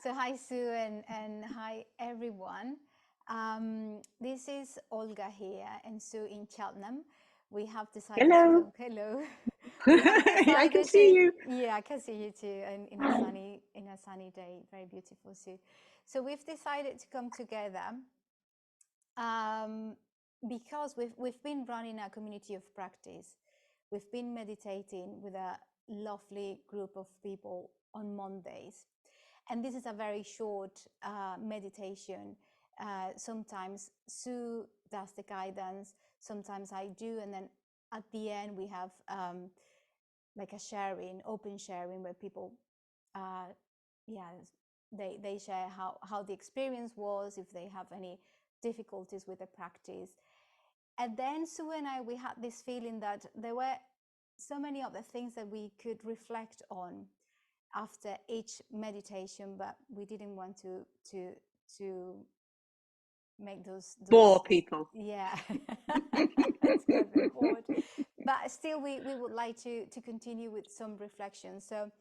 So hi, Sue, and hi, everyone. This is Olga here and Sue in Cheltenham. We have decided to Hello. come. Hello. We have I can decided see to. you. Yeah, I can see you too, and in a sunny day, very beautiful, Sue. So we've decided to come together um, because we've been running a community of practice. We've been meditating with a lovely group of people on Mondays. And this is a very short meditation. Sometimes Sue does the guidance, sometimes I do, and then at the end we have like a sharing, open sharing, where people, yeah, they share how the experience was, if they have any difficulties with the practice. And then Sue and I, we had this feeling that there were so many of the things that we could reflect on after each meditation, but we didn't want to make those Bore people. yeah let's get them bored. But still, we would like to continue with some reflection. So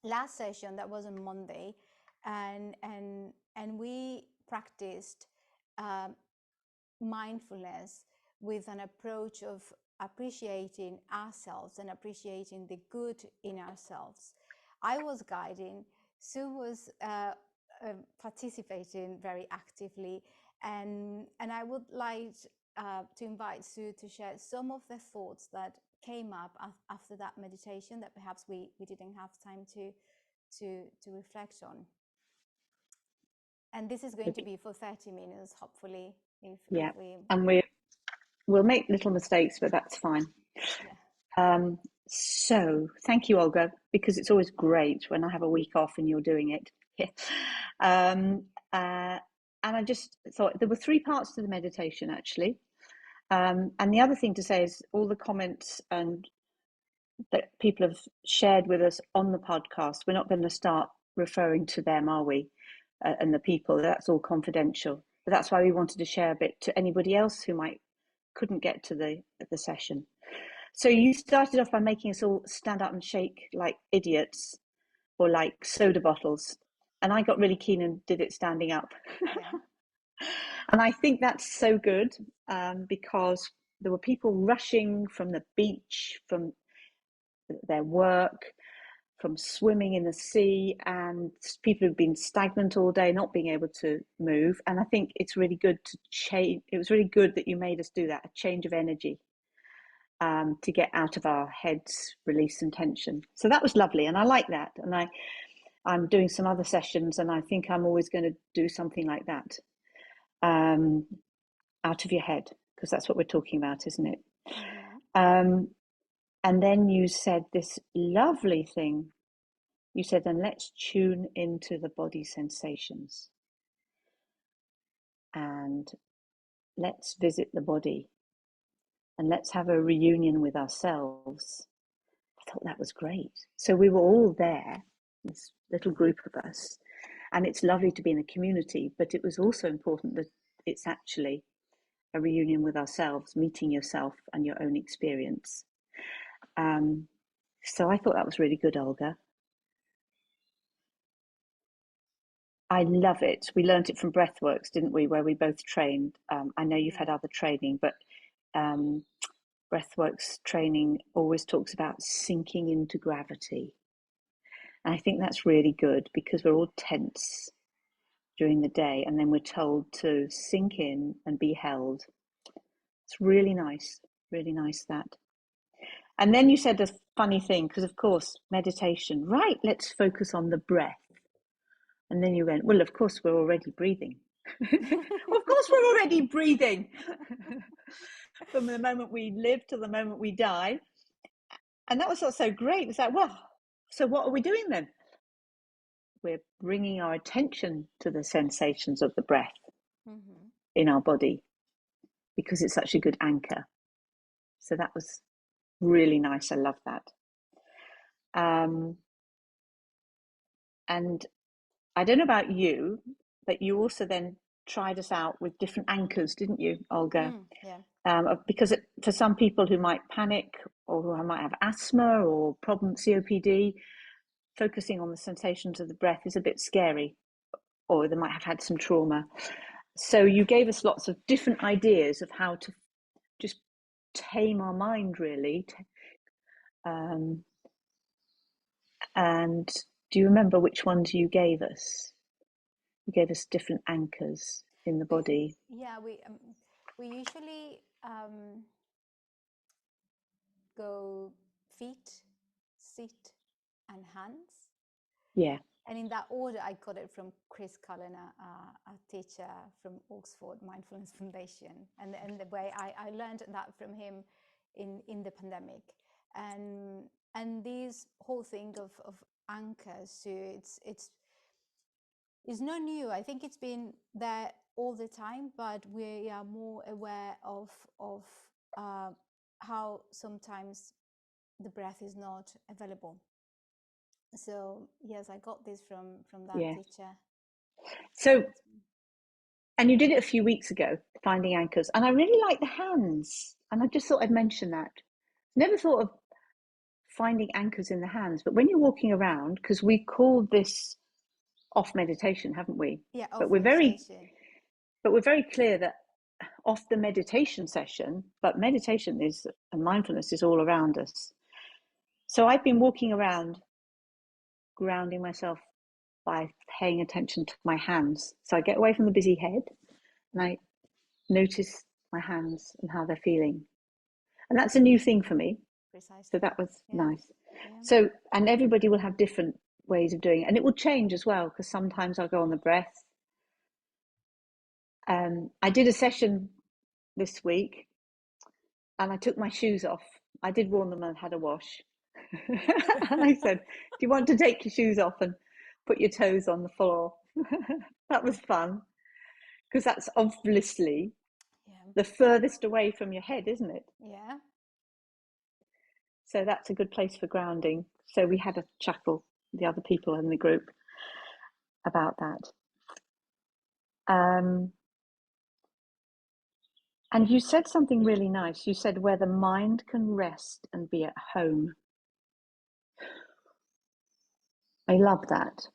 last session, that was on Monday, and we practiced um, mindfulness with an approach of appreciating ourselves and appreciating the good in ourselves. I was guiding, Sue was participating very actively, and I would like to invite Sue to share some of the thoughts that came up after that meditation that perhaps we didn't have time to reflect on. And this is going to be for 30 minutes, hopefully, if Yeah, we and we'll make little mistakes, but that's fine. yeah. So thank you, Olga, because it's always great when I have a week off and you're doing it. um, and I just thought there were three parts to the meditation, actually. And the other thing to say is all the comments and that people have shared with us on the podcast, we're not going to start referring to them, are we? And the people, that's all confidential. But that's why we wanted to share a bit to anybody else who couldn't get to the session. So you started off by making us all stand up and shake like idiots or like soda bottles. And I got really keen and did it standing up. Yeah. And I think that's so good because there were people rushing from the beach, from their work, from swimming in the sea, and people who've been stagnant all day, not being able to move. And I think it's really good to change. It was really good that you made us do that, a change of energy. To get out of our heads, release some tension. So that was lovely, and I like that. And I'm doing some other sessions, and I think I'm always going to do something like that, out of your head, because that's what we're talking about, isn't it? Mm-hmm. And then you said this lovely thing. You said, and let's tune into the body sensations, and let's visit the body, and let's have a reunion with ourselves. I thought that was great. So we were all there, this little group of us, and it's lovely to be in a community, but it was also important that it's actually a reunion with ourselves, meeting yourself and your own experience. So I thought that was really good, Olga. I love it. We learned it from Breathworks, didn't we, where we both trained. I know you've Mm-hmm. had other training, but Breathworks training always talks about sinking into gravity. And I think that's really good because we're all tense during the day, and then we're told to sink in and be held. It's really nice that. And then you said a funny thing, because of course, meditation, right, let's focus on the breath. And then you went, well, of course, we're already breathing. Of course, we're already breathing. From the moment we live to the moment we die. And that was what's so great. It's like, well, so what are we doing then? We're bringing our attention to the sensations of the breath Mm-hmm. in our body because it's such a good anchor. So that was really nice. I love that. And I don't know about you, but you also then tried us out with different anchors, didn't you, Olga? Yeah. Because for some people who might panic or who might have asthma or problem COPD, focusing on the sensations of the breath is a bit scary, or they might have had some trauma. So you gave us lots of different ideas of how to just tame our mind, really. And do you remember which ones you gave us? You gave us different anchors in the body. We usually go feet, sit, and hands. Yeah. And in that order, I got it from Chris Cullen, a teacher from Oxford Mindfulness Foundation, and the way I learned that from him in the pandemic, and this whole thing of anchors. So it's not new. I think it's been there all the time, but we are more aware of how sometimes the breath is not available. So yes, I got this from that teacher. So, and you did it a few weeks ago, finding anchors, and I really like the hands, and I just thought I'd mention that. Never thought of finding anchors in the hands, but when you're walking around, because we called this off meditation, haven't we? Yeah, but off we're meditation. But we're very clear that off the meditation session, but meditation is, and mindfulness is all around us. So I've been walking around, grounding myself by paying attention to my hands. So I get away from the busy head and I notice my hands and how they're feeling. And that's a new thing for me. Precisely. So that was nice. So, and everybody will have different ways of doing it. And it will change as well, because sometimes I'll go on the breath. I did a session this week and I took my shoes off. I did warn them I had a wash. And I said, do you want to take your shoes off and put your toes on the floor? That was fun, because that's obviously the furthest away from your head, isn't it? Yeah. So that's a good place for grounding. So we had a chuckle, the other people in the group, about that. And you said something really nice. You said where the mind can rest and be at home. I love that.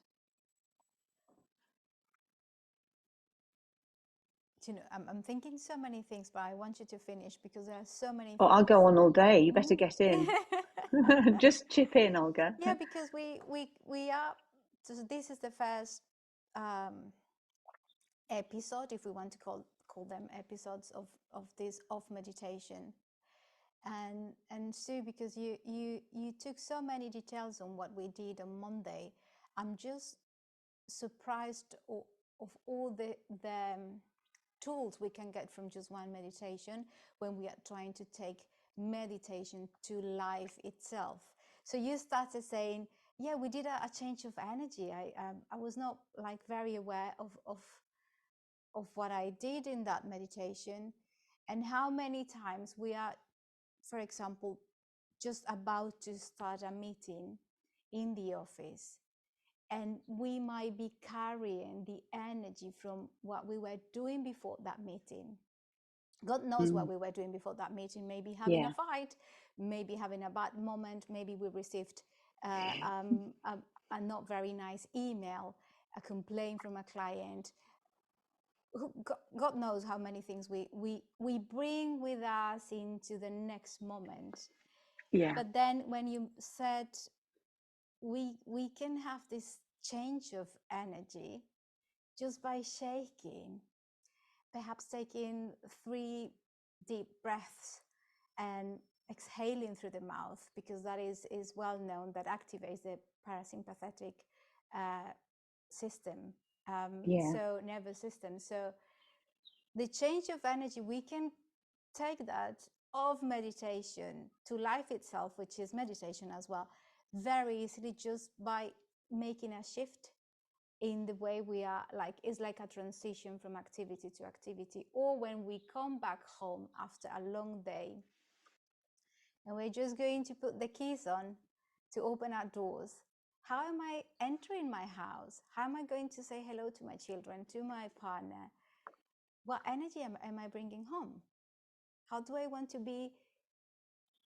You know, I'm thinking so many things, but I want you to finish because there are so many Oh, things. I'll go on all day. You better get in. Just chip in, Olga. Yeah, because we are. So this is the first episode, if we want to call them episodes of this off meditation. And Sue, because you took so many details on what we did on Monday, I'm just surprised of all the tools we can get from just one meditation when we are trying to take meditation to life itself. So you started saying, yeah, we did a change of energy. I was not like very aware of what I did in that meditation, and how many times we are, for example, just about to start a meeting in the office, and we might be carrying the energy from what we were doing before that meeting. God knows what we were doing before that meeting, maybe having a fight, maybe having a bad moment, maybe we received a not very nice email, a complaint from a client. God knows how many things we bring with us into the next moment. Yeah. But then when you said we can have this change of energy just by shaking, perhaps taking 3 deep breaths and exhaling through the mouth, because that is well known, that activates the parasympathetic system, so nervous system. So the change of energy, we can take that of meditation to life itself, which is meditation as well, very easily, just by making a shift in the way we are. Like, it's like a transition from activity to activity, or when we come back home after a long day and we're just going to put the keys on to open our doors. How am I entering my house? How am I going to say hello to my children, to my partner? What energy am I bringing home? How do I want to be,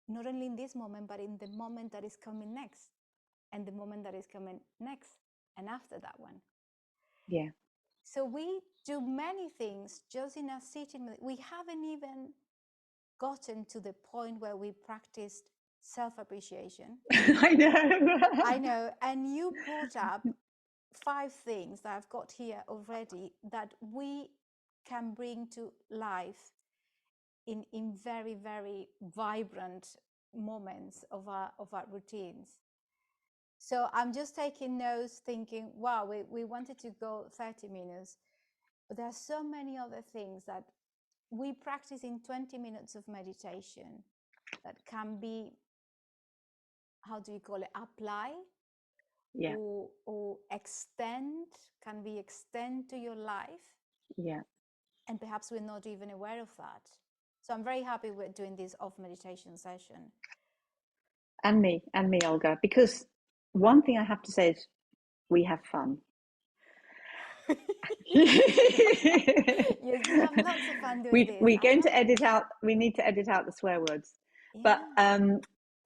not only in this moment, but in the moment that is coming next? and the moment that is coming next and after that one. Yeah. So we do many things just in a sitting. We haven't even gotten to the point where we practiced self-appreciation. I know. I know. And you brought up 5 things that I've got here already that we can bring to life in very, very vibrant moments of our routines. So I'm just taking notes, thinking, wow, we wanted to go 30 minutes, but there are so many other things that we practice in 20 minutes of meditation that can be, how do you call it, apply, Yeah. or extend, can be extend to your life. Yeah. And perhaps we're not even aware of that. So I'm very happy we're doing this off meditation session. And me, Olga, because one thing I have to say is we have fun. Yes, we have lots of fun doing this. We're going to edit out. We need to edit out the swear words. Yeah.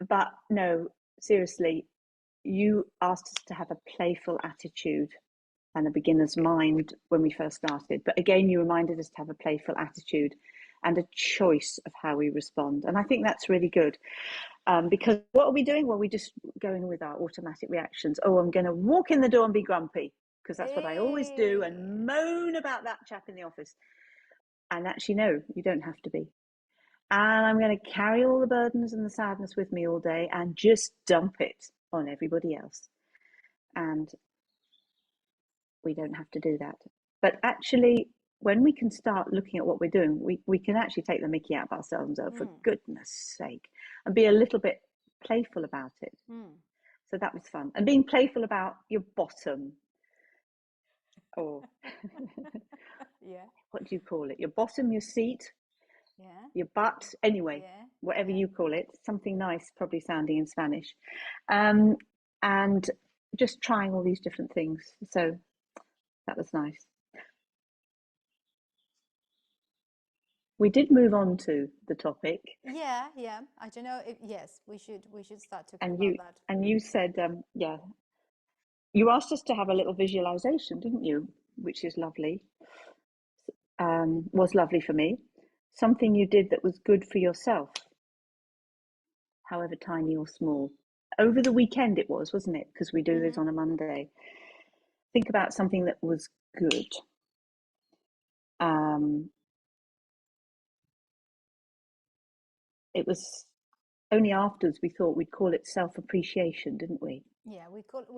But no, seriously, you asked us to have a playful attitude and a beginner's mind when we first started. But again, you reminded us to have a playful attitude and a choice of how we respond. And I think that's really good. Because what are we doing? Well, we're just going with our automatic reactions. Oh, I'm going to walk in the door and be grumpy, because that's what I always do, and moan about that chap in the office. And actually, no, you don't have to be. And I'm going to carry all the burdens and the sadness with me all day and just dump it on everybody else. And we don't have to do that. But actually, when we can start looking at what we're doing, we can actually take the mickey out of ourselves and go, for goodness sake, and be a little bit playful about it. So that was fun. And being playful about your bottom, or Yeah. what do you call it? Your bottom, your seat, Yeah. your butt, anyway, Yeah. whatever Yeah. you call it, something nice, probably sounding in Spanish. And just trying all these different things. So that was nice. We did move on to the topic. Yeah, yeah. I don't know if, yes, we should start talking And about that. you said, yeah, you asked us to have a little visualization, didn't you? Which is lovely. Was lovely for me. Something you did that was good for yourself, however tiny or small. Over the weekend it was, wasn't it? Because we do this on a Monday. Think about something that was good. It was only afterwards we thought we'd call it self-appreciation, didn't we? Yeah, we first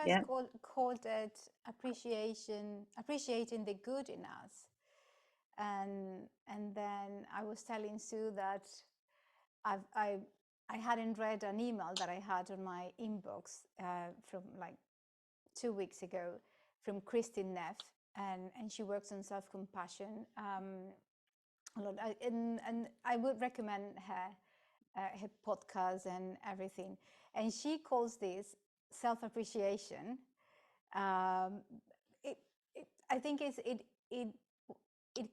Yeah. called it appreciating the good in us, and then I was telling Sue that I hadn't read an email that I had on my inbox from like 2 weeks ago from Christine Neff, and she works on self-compassion a lot, and I would recommend her podcast and everything. And she calls this self-appreciation. Um, I think it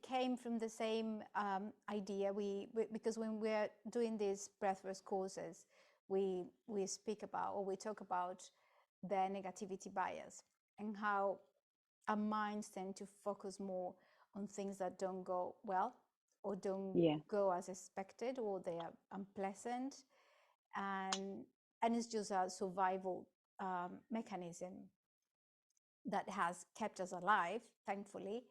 came from the same idea. Because when we're doing these breathwork courses, we speak about, or we talk about, the negativity bias and how our minds tend to focus more on things that don't go well or don't go as expected, or they are unpleasant, and it's just a survival mechanism that has kept us alive, thankfully.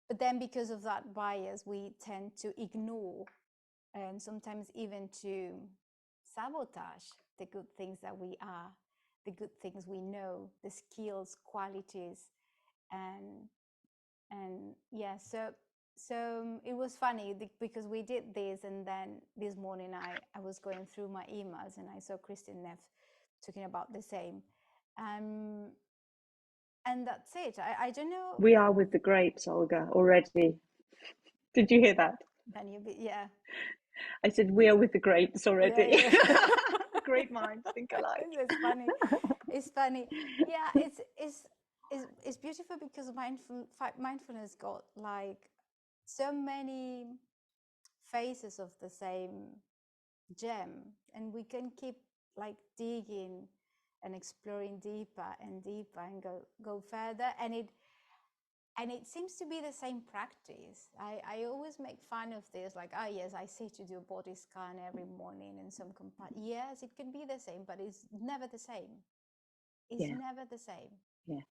But then because of that bias, we tend to ignore and sometimes even to sabotage the good things that we are, the good things we know, the skills, qualities, and yeah. So it was funny because we did this, and then this morning I was going through my emails and I saw Christine Neff talking about the same. And that's it. I don't know. We are with the grapes, Olga, already. Did you hear that? Can you be? Yeah. I said we are with the grapes already. Yeah, yeah. Great minds think alike. It's funny. It's funny. Yeah, it's beautiful because mindfulness got like so many faces of the same gem, and we can keep like digging and exploring deeper and deeper and go further. And it seems to be the same practice. I always make fun of this, like, yes, I say to do a body scan every morning and some yes, it can be the same, but it's never the same. It's never the same. Yeah.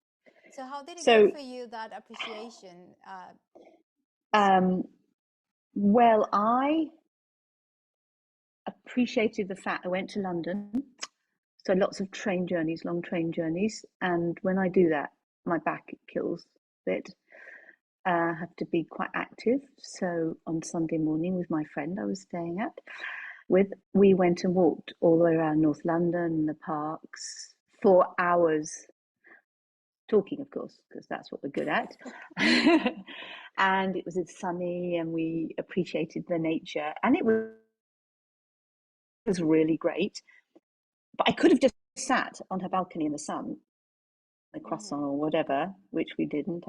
So how did it go for you, that appreciation? Well, I appreciated the fact I went to London, so lots of train journeys, long train journeys, and when I do that, my back kills a bit. I have to be quite active. So on Sunday morning with my friend I was staying at with, we went and walked all the way around North London, the parks, for hours. Talking, of course, because that's what we're good at. And it was sunny and we appreciated the nature and it was really great. But I could have just sat on her balcony in the sun, a croissant or whatever, which we didn't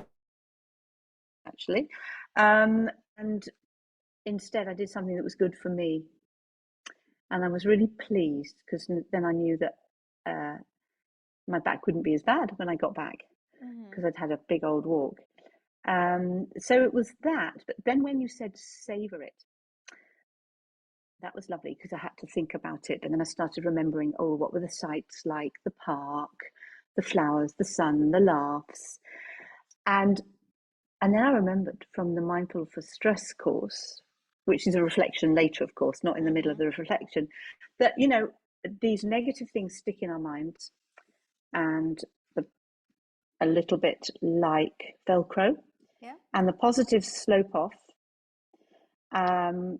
actually. And instead I did something that was good for me. And I was really pleased because then I knew that my back wouldn't be as bad when I got back because I'd had a big old walk. So it was that. But then when you said savor it, that was lovely because I had to think about it. And then I started remembering, what were the sights like? The park, the flowers, the sun, the laughs. And then I remembered from the Mindful for Stress course, which is a reflection later, of course, not in the middle of the reflection, that, these negative things stick in our minds and a little bit like Velcro. Yeah. And the positives slope off. And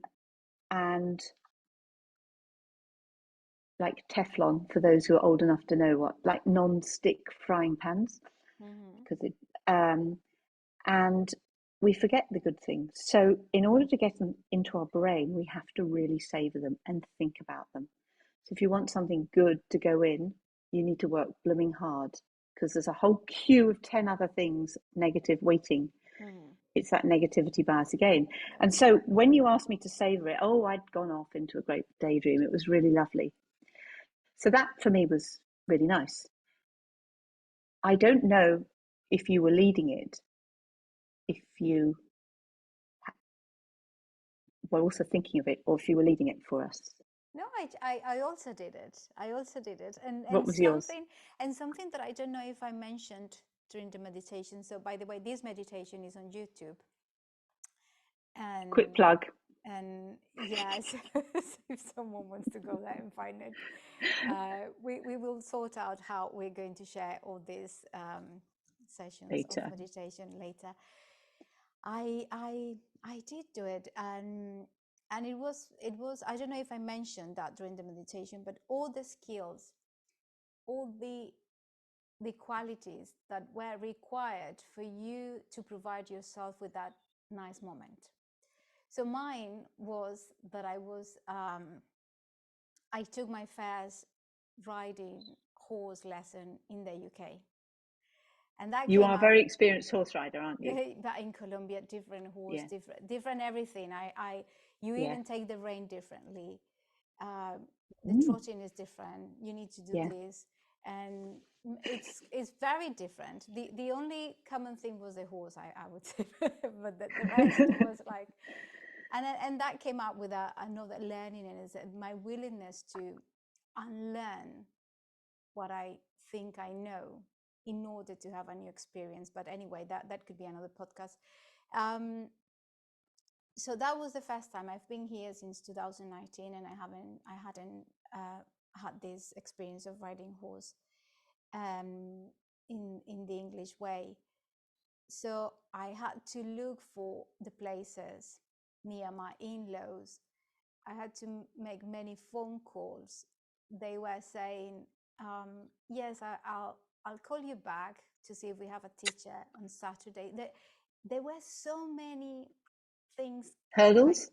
like Teflon, for those who are old enough to know what, like non-stick frying pans, because and we forget the good things. So in order to get them into our brain, we have to really savor them and think about them. So if you want something good to go in, you need to work blooming hard because there's a whole queue of 10 other things negative waiting. It's that negativity bias again. And so when you asked me to savor it, I'd gone off into a great daydream. It was really lovely. So that for me was really nice. I don't know if you were leading it, if you were also thinking of it, or if you were leading it for us. No, I also did it. And what was yours? Something that I don't know if I mentioned during the meditation. So by the way, this meditation is on YouTube. And quick plug. And yes, if someone wants to go there and find it, we will sort out how we're going to share all these sessions later. Of meditation later. I did do it, and it was I don't know if I mentioned that during the meditation, but all the skills, all the qualities that were required for you to provide yourself with that nice moment. So mine was that I took my first different horse lesson in the UK. And that you are a very experienced horse rider, aren't you? But in Colombia, different horse, different everything. You even take the rein differently. The trotting is different. You need to do this, and it's very different. The only common thing was the horse, I would say, but the rest was like, and that came up with another learning, and is my willingness to unlearn what I think I know in order to have a new experience. But anyway, that could be another podcast. So that was the first time. I've been here since 2019, and I hadn't had this experience of riding horse in the English way. So I had to look for the places near my in-laws. I had to make many phone calls. They were saying, yes, I'll call you back to see if we have a teacher on Saturday. There were so many things. Hurdles?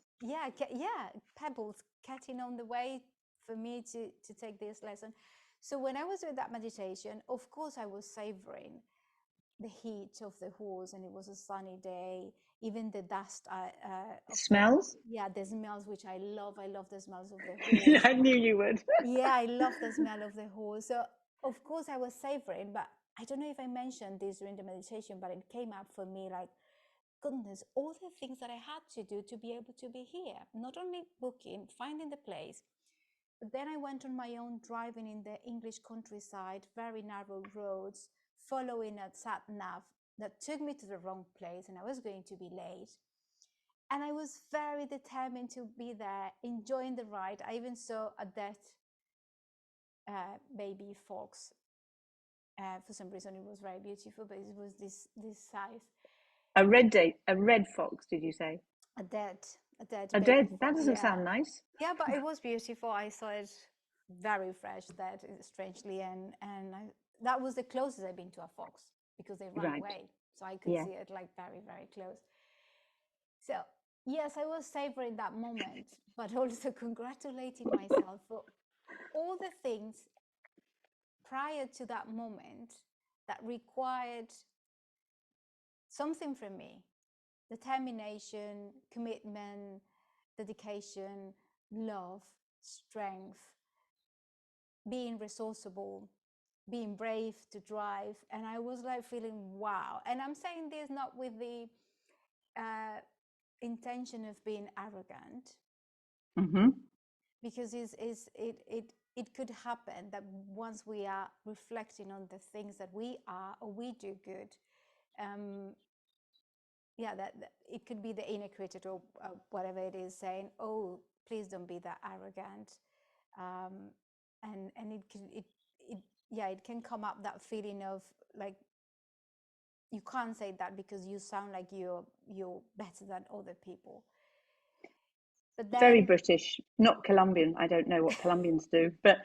Pebbles getting on the way for me to take this lesson. So when I was doing that meditation, of course, I was savoring the heat of the horse, and it was a sunny day. Even the dust, smells. The smells, which I love. I love the smells of the horse. I knew you would. I love the smell of the horse. So of course, I was savoring, but I don't know if I mentioned this during the meditation, but it came up for me like, goodness, all the things that I had to do to be able to be here. Not only booking, finding the place, but then I went on my own, driving in the English countryside, very narrow roads, following a sat nav that took me to the wrong place, and I was going to be late. And I was very determined to be there, enjoying the ride. I even saw a dead baby fox. For some reason, it was very beautiful, but it was this size. A red fox, did you say? A dead, a dead A baby dead? That fox. doesn't Yeah, sound nice. yeah, but it was beautiful. I saw it very fresh, dead, strangely, and that was the closest I've been to a fox because they ran Right. away, so I could Yeah. see it like very, very close. So yes, I was savoring that moment, but also congratulating myself for all the things prior to that moment that required something from me: determination, commitment, dedication, love, strength, being resourceable, being brave to drive. And I was like feeling wow. And I'm saying this not with the intention of being arrogant, Mm-hmm. because it could happen that once we are reflecting on the things that we are or we do good, yeah, that it could be the inner critic or whatever it is saying, oh, please don't be that arrogant. And it yeah, it can come up, that feeling of like, you can't say that because you sound like you're better than other people. But Very then British, not Colombian. I don't know what Colombians do, but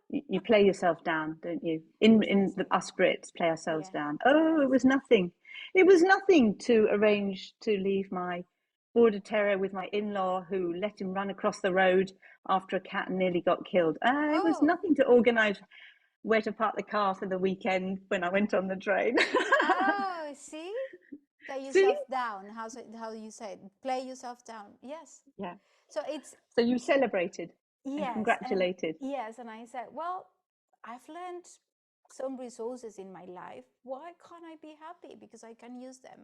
you play yourself down, don't you? In precisely, us Brits play ourselves yeah, down. Oh, yes. it was nothing. It was nothing to arrange to leave my border terrier with my in-law who let him run across the road after a cat nearly got killed. It was Oh, nothing to organise where to park the car for the weekend when I went on the train. oh, see, play See? yourself down. How do you say it? Play yourself down. Yes. Yeah. So it's So you celebrated and yes, and congratulated. yes, and I said, well, I've learned some resources in my life. Why can't I be happy? Because I can use them.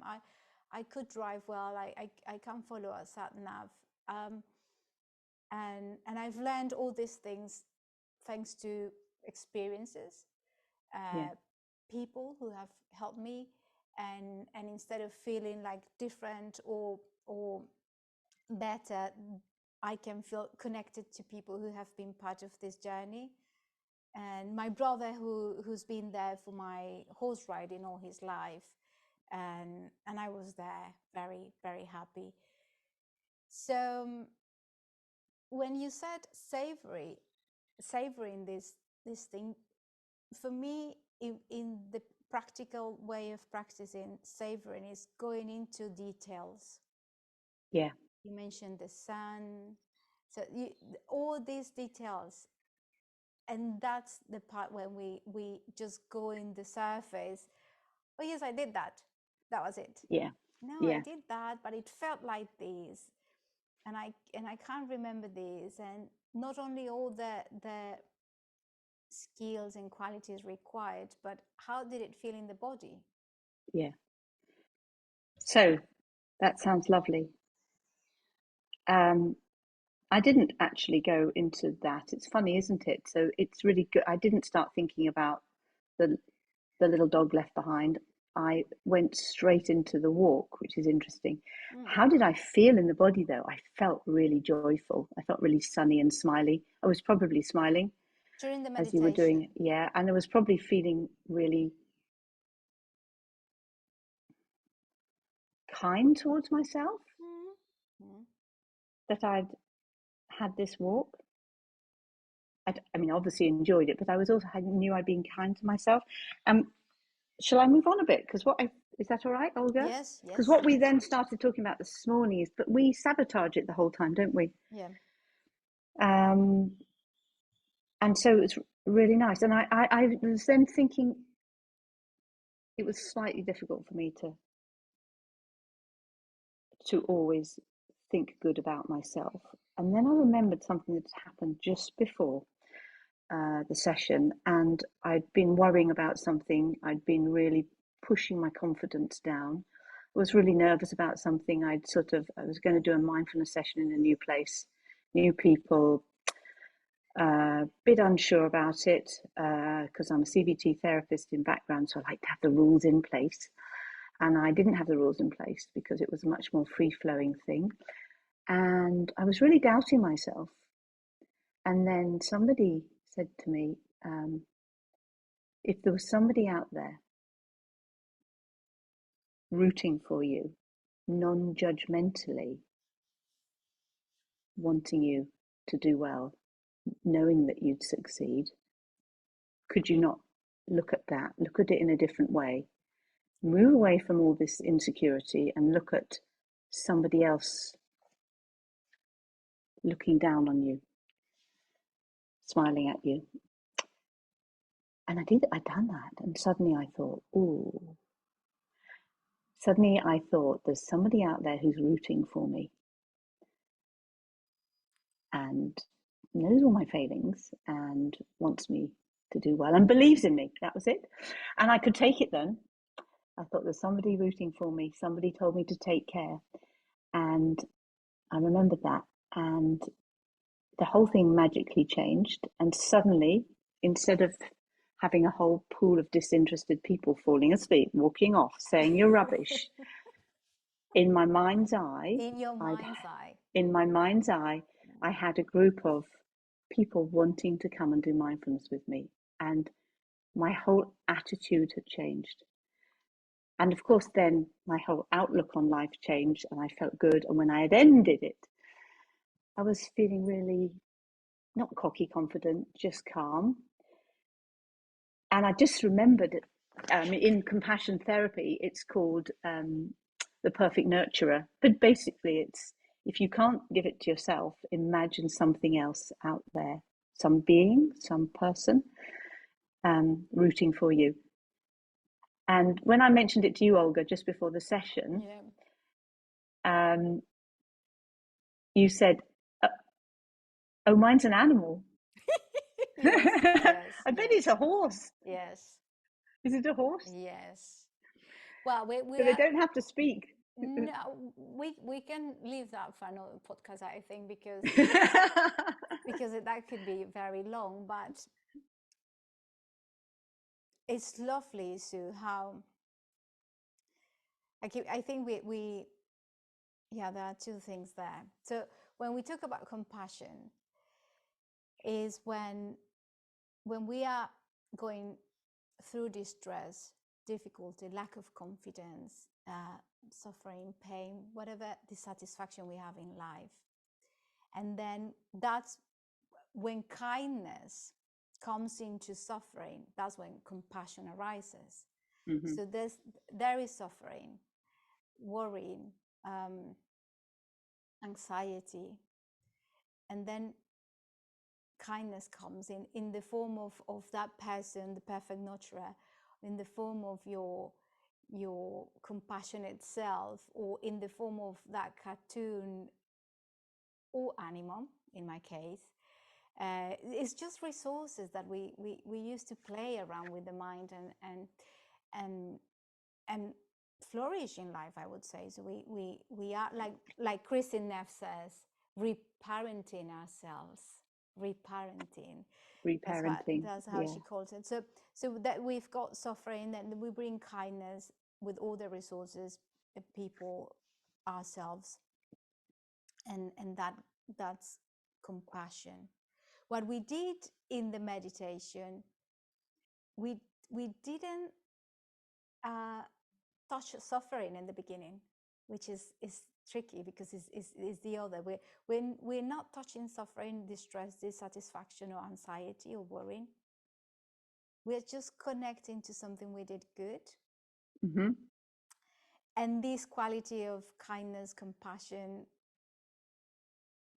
I could drive well. I can follow a sat nav. And I've learned all these things thanks to experiences, Yeah. people who have helped me, and instead of feeling like different or better, I can feel connected to people who have been part of this journey. And my brother, who's been there for my horse riding all his life, and I was there, very, very happy. So when you said savoring this thing, for me, in the practical way of practicing savoring is going into details. Yeah. You mentioned the sun, so all these details, and that's the part when we just go in the surface. Oh yes, I did that. That was it. Yeah. No, I Yeah. did that, but it felt like this, and I can't remember this. And not only all the skills and qualities required, but how did it feel in the body? Yeah. So that sounds lovely. Um, I didn't actually go into that. It's funny, isn't it? So it's really good. I didn't start thinking about the the little dog left behind. I went straight into the walk, which is interesting. Mm. How did I feel in the body though? I felt really joyful. I felt really sunny and smiley. I was probably smiling During the as you were doing meditation. it. Yeah. And I was probably feeling really kind towards myself Mm. Mm. that I'd had this walk. I mean, obviously enjoyed it, but I was also, I knew I'd been kind to myself. Shall I move on a bit? Because is that all right, Olga? Yes, Because yes, what we yes. then started talking about this morning is, but we sabotage it the whole time, don't we? Yeah. Um, and so it's really nice. And I was then thinking it was slightly difficult for me to always think good about myself. And then I remembered something that happened just before. the session, and I'd been worrying about something. I'd been really pushing my confidence down. I was really nervous about something. I was going to do a mindfulness session in a new place, new people, bit unsure about it because I'm a CBT therapist in background, so I like to have the rules in place. And I didn't have the rules in place because it was a much more free-flowing thing. And I was really doubting myself. And then somebody said to me, if there was somebody out there rooting for you, non-judgmentally, wanting you to do well, knowing that you'd succeed, could you not look at that, look at it in a different way, move away from all this insecurity and look at somebody else looking down on you, smiling at you? And I'd done that. And suddenly I thought, there's somebody out there who's rooting for me and knows all my failings and wants me to do well and believes in me. That was it. And I could take it then. I thought there's somebody rooting for me. Somebody told me to take care. And I remembered that. And the whole thing magically changed. And suddenly, instead of having a whole pool of disinterested people falling asleep, walking off, saying you're rubbish, in my mind's eye, I had a group of people wanting to come and do mindfulness with me. And my whole attitude had changed. And of course, then my whole outlook on life changed and I felt good. And when I had ended it, I was feeling really not cocky confident, just calm. And I just remembered in compassion therapy, it's called the perfect nurturer. But basically, it's if you can't give it to yourself, imagine something else out there, some being, some person rooting for you. And when I mentioned it to you, Olga, just before the session, you said, oh, mine's an animal. Yes, I bet it's a horse. Yes. Is it a horse? Yes. Well, So they don't have to speak. No, we can leave that for another podcast, I think, because that could be very long. But it's lovely, Sue, how I think we there are two things there. So when we talk about compassion, is when we are going through distress, difficulty, lack of confidence, suffering, pain, whatever dissatisfaction we have in life. And then that's when kindness comes into suffering, that's when compassion arises. Mm-hmm. So there is suffering, worrying, anxiety, and then kindness comes in the form of that person, the perfect nurturer, in the form of your compassionate self, or in the form of that cartoon or animal, in my case. It's just resources that we use to play around with the mind and flourish in life, I would say. So we are, like Kristin Neff says, reparenting ourselves. Reparenting. That's how she calls it. So that we've got suffering, and we bring kindness with all the resources, people, ourselves, and that's compassion. What we did in the meditation, we didn't touch suffering in the beginning, which is tricky, because it's the other. We're not touching suffering, distress, dissatisfaction, or anxiety, or worrying. We're just connecting to something we did good. Mm-hmm. And this quality of kindness, compassion,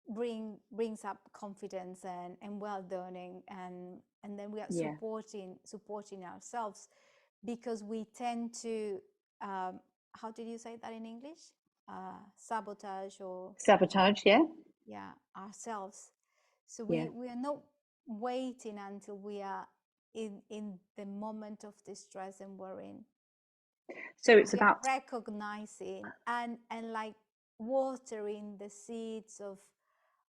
brings up confidence and well-doing, and then we are supporting ourselves, because we tend to how did you say that in English? Sabotage ourselves. So we are not waiting until we are in the moment of distress and worrying. So it's We are about recognizing and like watering the seeds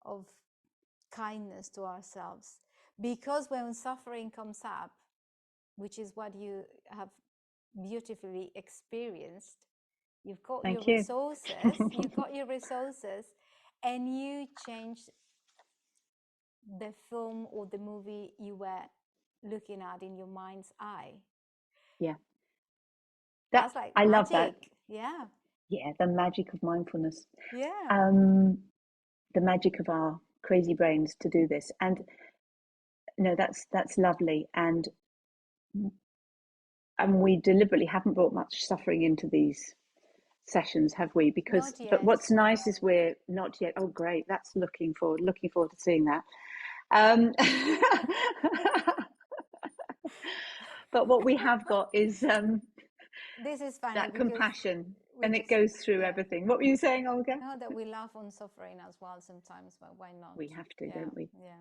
of kindness to ourselves, because when suffering comes up, which is what you have beautifully experienced, you've got your thank you. resources, and you change the film or the movie you were looking at in your mind's eye. Yeah. That's like I magic. love that. Yeah. Yeah, the magic of mindfulness. Yeah. The magic of our crazy brains to do this. And no, that's lovely. And we deliberately haven't brought much suffering into these sessions, have we? Because but what's nice is we're not yet. Oh, great! That's looking forward to seeing that. But what we have got is this is funny, that compassion, and it goes through everything. What were you saying, Olga? No, that we laugh on suffering as well sometimes, but why not? We have to, don't we? Yeah.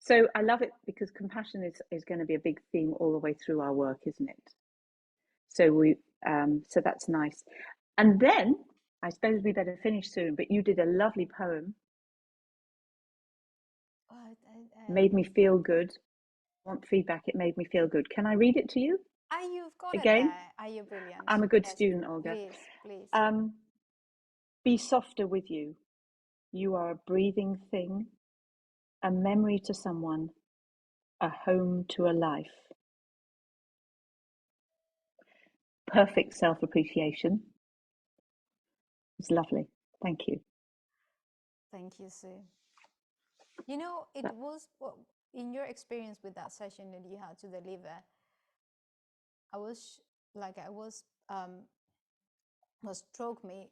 So I love it because compassion is going to be a big theme all the way through our work, isn't it? So so that's nice. And then I suppose we better finish soon. But you did a lovely poem. Made me feel good. I want feedback. It made me feel good. Can I read it to you? You've got again? it there. Are you brilliant? I'm a good student, Olga. Please. Be softer with you. You are a breathing thing, a memory to someone, a home to a life. Perfect self-appreciation. It's lovely. Thank you. Thank you, Sue. You know, it was in your experience with that session that you had to deliver. What struck me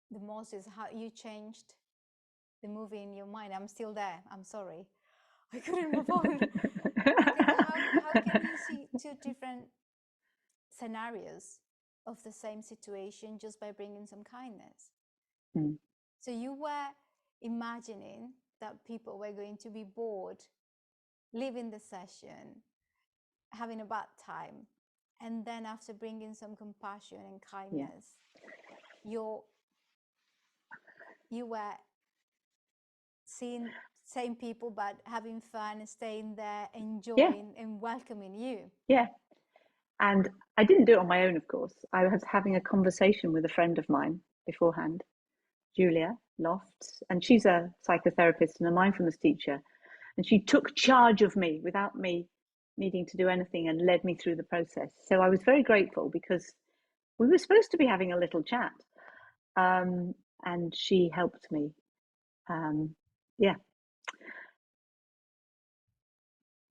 the most is how you changed the movie in your mind. I'm still there. I'm sorry. I couldn't move on. How can you see two different scenarios of the same situation just by bringing some kindness? Mm. So you were imagining that people were going to be bored, leaving the session, having a bad time, and then after bringing some compassion and kindness, you were seeing same people but having fun and staying there, enjoying and welcoming you. Yeah. And I didn't do it on my own, of course. I was having a conversation with a friend of mine beforehand, Julia Lofts, and she's a psychotherapist and a mindfulness teacher. And she took charge of me without me needing to do anything and led me through the process. So I was very grateful because we were supposed to be having a little chat. And she helped me. Yeah.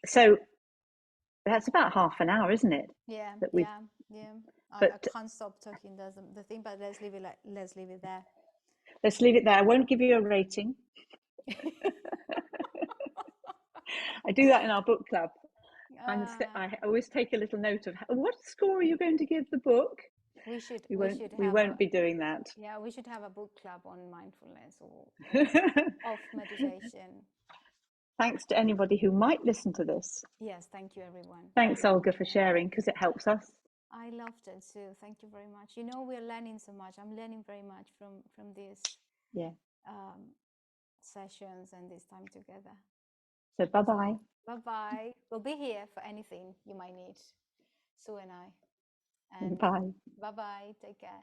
So that's about half an hour, isn't it? Yeah. I can't stop talking. That's the thing, but let's leave it there. Let's leave it there. I won't give you a rating. I do that in our book club. I always take a little note of what score are you going to give the book. We won't be doing that. Yeah, we should have a book club on mindfulness or of meditation. Thanks to anybody who might listen to this. Yes, thank you, everyone. Thanks, Olga, for sharing, because it helps us. I loved it, Sue. Thank you very much. You know, we're learning so much. I'm learning very much from these sessions and this time together. So bye-bye. Bye-bye. We'll be here for anything you might need, Sue and I. And bye. Bye-bye. Take care.